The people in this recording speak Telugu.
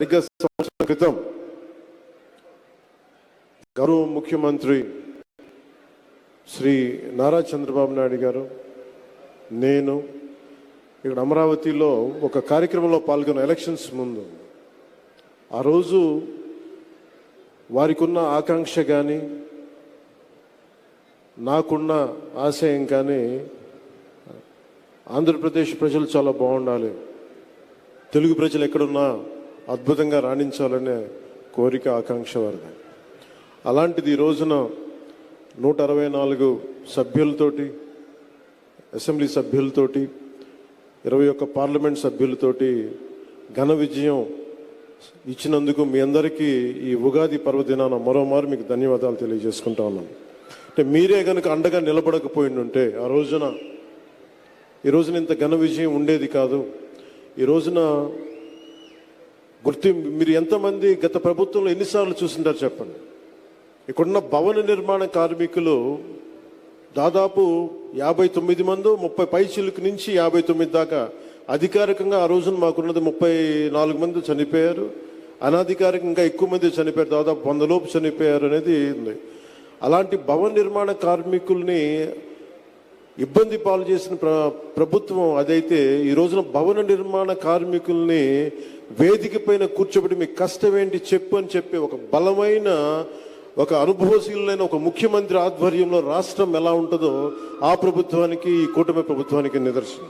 సంవత్సరం క్రితం గౌరవ ముఖ్యమంత్రి శ్రీ నారా చంద్రబాబు నాయుడు గారు నేను ఇక్కడ అమరావతిలో ఒక కార్యక్రమంలో పాల్గొన్న ఎలక్షన్స్ ముందు ఆ రోజు వారికి ఉన్న ఆకాంక్ష కానీ నాకున్న ఆశయం కానీ ఆంధ్రప్రదేశ్ ప్రజలు చాలా బాగుండాలి, తెలుగు ప్రజలు ఎక్కడున్నా అద్భుతంగా రాణించాలనే కోరిక ఆకాంక్ష వారిది. అలాంటిది ఈ రోజున 164 సభ్యులతోటి, అసెంబ్లీ సభ్యులతోటి, 21 పార్లమెంట్ సభ్యులతోటి ఘన విజయం ఇచ్చినందుకు మీ అందరికీ ఈ ఉగాది పర్వదినాన మరోమారు మీకు ధన్యవాదాలు తెలియజేసుకుంటా ఉన్నాను. అంటే మీరే కనుక అండగా నిలబడకపోయిండుంటే ఈ రోజున ఇంత ఘన విజయం ఉండేది కాదు. ఈ రోజున మీరు ఎంతమంది గత ప్రభుత్వంలో ఎన్నిసార్లు చూసింటారు చెప్పండి. ఇక్కడున్న భవన నిర్మాణ కార్మికులు దాదాపు 59 మంది, 30 పైచిలుకు నుంచి 59 దాకా. అధికారికంగా ఆ రోజున మాకున్నది 34 మంది చనిపోయారు, అనాధికారికంగా ఎక్కువ మంది చనిపోయారు, దాదాపు 100 లోపు చనిపోయారు అనేది ఉంది. అలాంటి భవన నిర్మాణ కార్మికుల్ని ఇబ్బంది పాలు చేసిన ప్రభుత్వం అదైతే ఈ రోజున భవన నిర్మాణ కార్మికుల్ని వేదిక పైన కూర్చోబెట్టి మీ కష్టం ఏంటి చెప్పు అని చెప్పి ఒక బలమైన, ఒక అనుభవశీలైన ఒక ముఖ్యమంత్రి ఆధ్వర్యంలో రాష్ట్రం ఎలా ఉంటుందో ఆ ప్రభుత్వానికి, ఈ కూటమి ప్రభుత్వానికి నిదర్శనం.